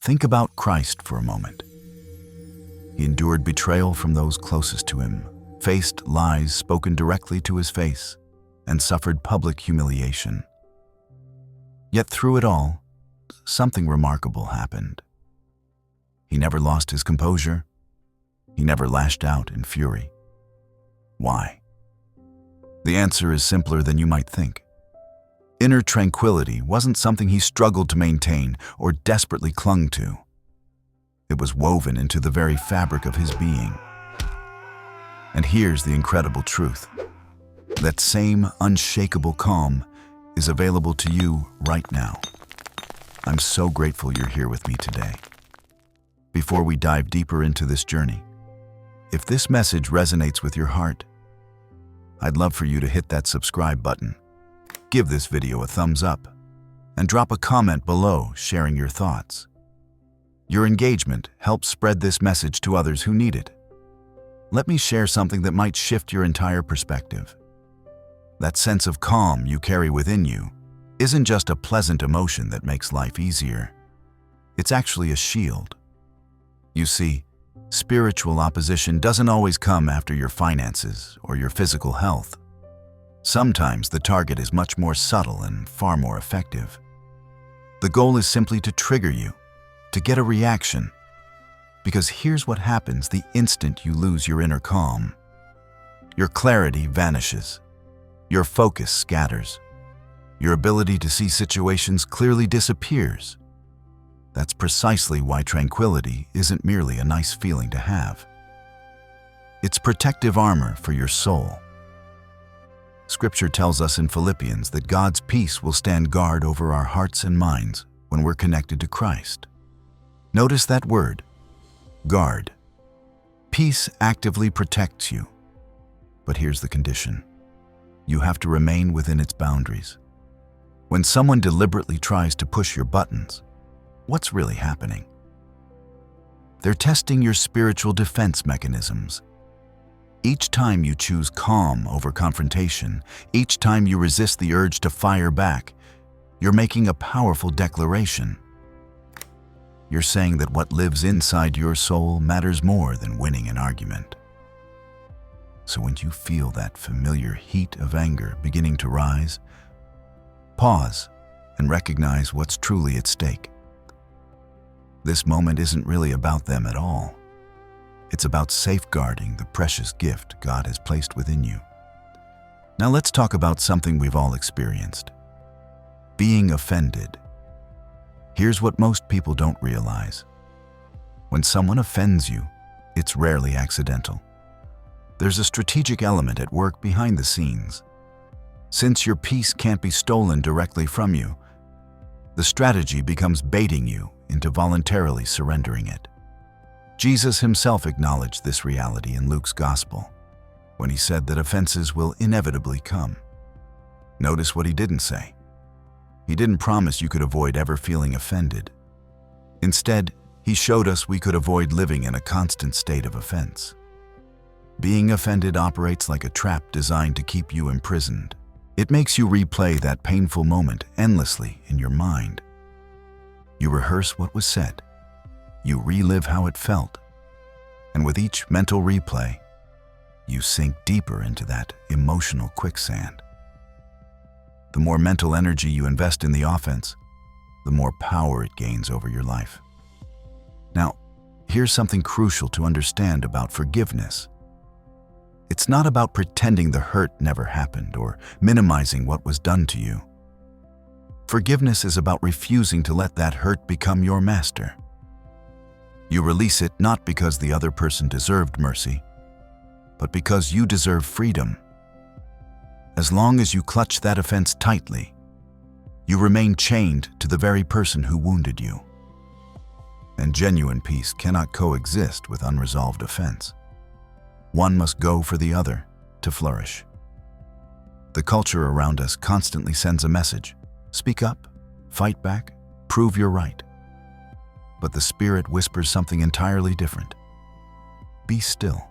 Think about Christ for a moment. He endured betrayal from those closest to him, faced lies spoken directly to his face, and suffered public humiliation. Yet through it all, something remarkable happened. He never lost his composure. He never lashed out in fury. Why? The answer is simpler than you might think. Inner tranquility wasn't something he struggled to maintain or desperately clung to. It was woven into the very fabric of his being. And here's the incredible truth. That same unshakable calm is available to you right now. I'm so grateful you're here with me today. Before we dive deeper into this journey, if this message resonates with your heart, I'd love for you to hit that subscribe button, give this video a thumbs up, and drop a comment below sharing your thoughts. Your engagement helps spread this message to others who need it. Let me share something that might shift your entire perspective. That sense of calm you carry within you isn't just a pleasant emotion that makes life easier. It's actually a shield. You see, spiritual opposition doesn't always come after your finances or your physical health. Sometimes the target is much more subtle and far more effective. The goal is simply to trigger you, to get a reaction. Because here's what happens the instant you lose your inner calm. Your clarity vanishes. Your focus scatters. Your ability to see situations clearly disappears. That's precisely why tranquility isn't merely a nice feeling to have. It's protective armor for your soul. Scripture tells us in Philippians that God's peace will stand guard over our hearts and minds when we're connected to Christ. Notice that word, guard. Peace actively protects you. But here's the condition. You have to remain within its boundaries. When someone deliberately tries to push your buttons, what's really happening? They're testing your spiritual defense mechanisms. Each time you choose calm over confrontation, each time you resist the urge to fire back, you're making a powerful declaration. You're saying that what lives inside your soul matters more than winning an argument. So when you feel that familiar heat of anger beginning to rise, pause and recognize what's truly at stake. This moment isn't really about them at all. It's about safeguarding the precious gift God has placed within you. Now let's talk about something we've all experienced. Being offended. Here's what most people don't realize. When someone offends you, it's rarely accidental. There's a strategic element at work behind the scenes. Since your peace can't be stolen directly from you, the strategy becomes baiting you into voluntarily surrendering it. Jesus himself acknowledged this reality in Luke's Gospel, when he said that offenses will inevitably come. Notice what he didn't say. He didn't promise you could avoid ever feeling offended. Instead, he showed us we could avoid living in a constant state of offense. Being offended operates like a trap designed to keep you imprisoned. It makes you replay that painful moment endlessly in your mind. You rehearse what was said. You relive how it felt. And with each mental replay, you sink deeper into that emotional quicksand. The more mental energy you invest in the offense, the more power it gains over your life. Now, here's something crucial to understand about forgiveness. It's not about pretending the hurt never happened or minimizing what was done to you. Forgiveness is about refusing to let that hurt become your master. You release it not because the other person deserved mercy, but because you deserve freedom. As long as you clutch that offense tightly, you remain chained to the very person who wounded you. And genuine peace cannot coexist with unresolved offense. One must go for the other to flourish. The culture around us constantly sends a message. Speak up, fight back, prove you're right. But the Spirit whispers something entirely different. Be still.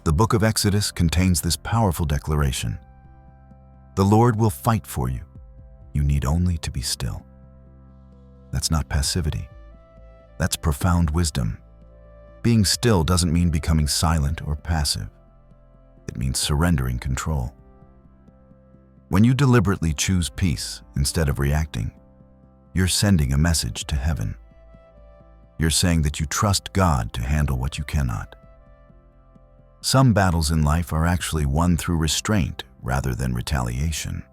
The book of Exodus contains this powerful declaration. The Lord will fight for you. You need only to be still. That's not passivity. That's profound wisdom. Being still doesn't mean becoming silent or passive. It means surrendering control. When you deliberately choose peace instead of reacting, you're sending a message to heaven. You're saying that you trust God to handle what you cannot. Some battles in life are actually won through restraint rather than retaliation.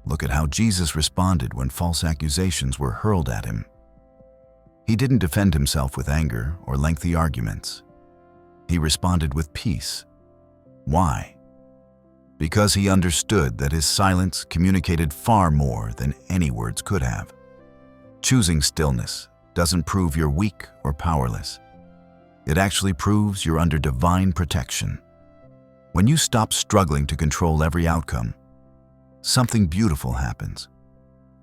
Look at how Jesus responded when false accusations were hurled at him. He didn't defend himself with anger or lengthy arguments. He responded with peace. Why? Because he understood that his silence communicated far more than any words could have. Choosing stillness doesn't prove you're weak or powerless. It actually proves you're under divine protection. When you stop struggling to control every outcome, something beautiful happens.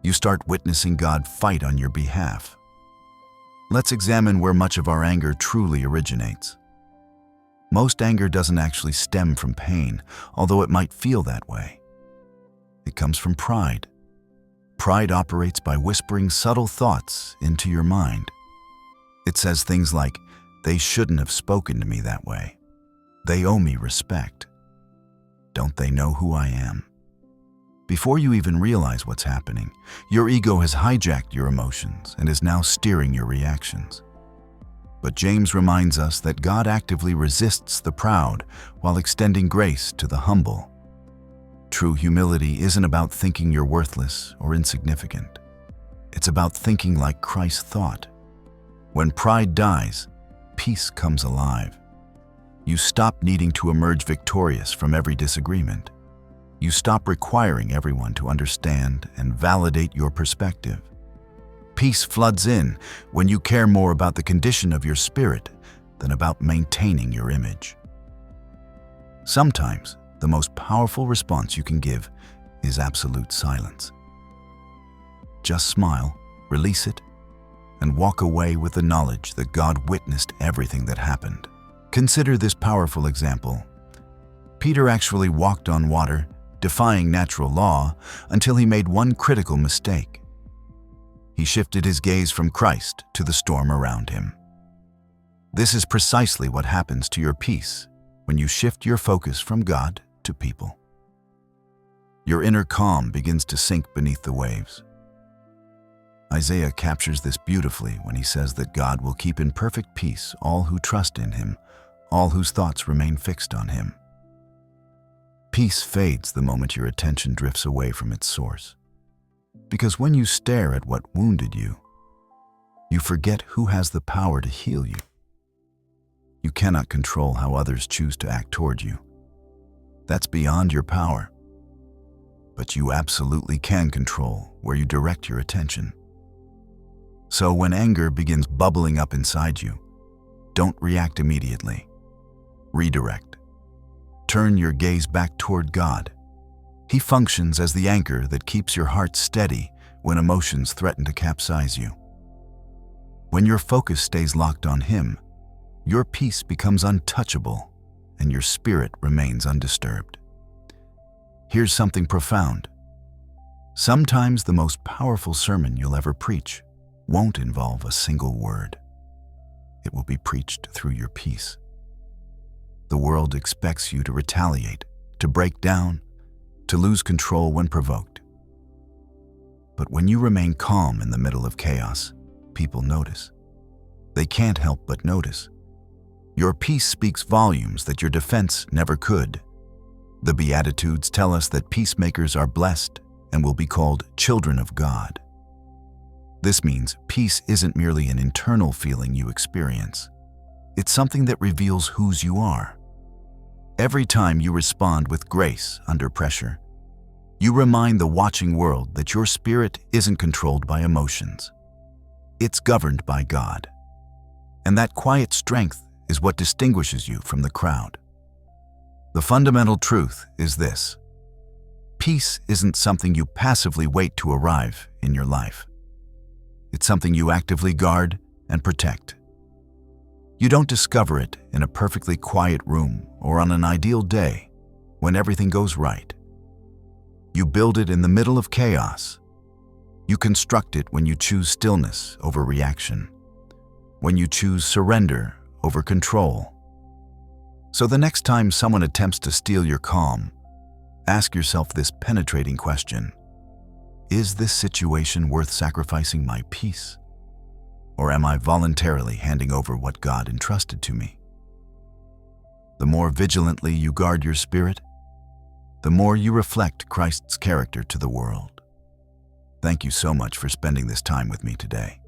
You start witnessing God fight on your behalf. Let's examine where much of our anger truly originates. Most anger doesn't actually stem from pain, although it might feel that way. It comes from pride. Pride operates by whispering subtle thoughts into your mind. It says things like, "They shouldn't have spoken to me that way. They owe me respect. Don't they know who I am?" Before you even realize what's happening, your ego has hijacked your emotions and is now steering your reactions. But James reminds us that God actively resists the proud while extending grace to the humble. True humility isn't about thinking you're worthless or insignificant. It's about thinking like Christ thought. When pride dies, peace comes alive. You stop needing to emerge victorious from every disagreement. You stop requiring everyone to understand and validate your perspective. Peace floods in when you care more about the condition of your spirit than about maintaining your image. Sometimes, the most powerful response you can give is absolute silence. Just smile, release it, and walk away with the knowledge that God witnessed everything that happened. Consider this powerful example. Peter actually walked on water, defying natural law, until he made one critical mistake. He shifted his gaze from Christ to the storm around him. This is precisely what happens to your peace when you shift your focus from God to people. Your inner calm begins to sink beneath the waves. Isaiah captures this beautifully when he says that God will keep in perfect peace all who trust in him, all whose thoughts remain fixed on him. Peace fades the moment your attention drifts away from its source. Because when you stare at what wounded you, you forget who has the power to heal you. You cannot control how others choose to act toward you. That's beyond your power. But you absolutely can control where you direct your attention. So when anger begins bubbling up inside you, don't react immediately. Redirect. Turn your gaze back toward God. He functions as the anchor that keeps your heart steady when emotions threaten to capsize you. When your focus stays locked on Him, your peace becomes untouchable and your spirit remains undisturbed. Here's something profound. Sometimes the most powerful sermon you'll ever preach won't involve a single word. It will be preached through your peace. The world expects you to retaliate, to break down, to lose control when provoked. But when you remain calm in the middle of chaos, people notice. They can't help but notice. Your peace speaks volumes that your defense never could. The Beatitudes tell us that peacemakers are blessed and will be called children of God. This means peace isn't merely an internal feeling you experience. It's something that reveals whose you are. Every time you respond with grace under pressure, you remind the watching world that your spirit isn't controlled by emotions. It's governed by God. And that quiet strength is what distinguishes you from the crowd. The fundamental truth is this: peace isn't something you passively wait to arrive in your life. It's something you actively guard and protect. You don't discover it in a perfectly quiet room or on an ideal day when everything goes right. You build it in the middle of chaos. You construct it when you choose stillness over reaction, when you choose surrender over control. So the next time someone attempts to steal your calm, ask yourself this penetrating question: is this situation worth sacrificing my peace? Or am I voluntarily handing over what God entrusted to me? The more vigilantly you guard your spirit, the more you reflect Christ's character to the world. Thank you so much for spending this time with me today.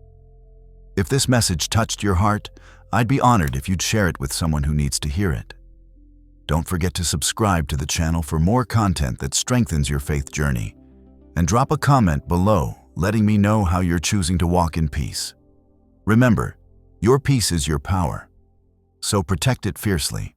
If this message touched your heart, I'd be honored if you'd share it with someone who needs to hear it. Don't forget to subscribe to the channel for more content that strengthens your faith journey, and drop a comment below letting me know how you're choosing to walk in peace. Remember, your peace is your power, so protect it fiercely.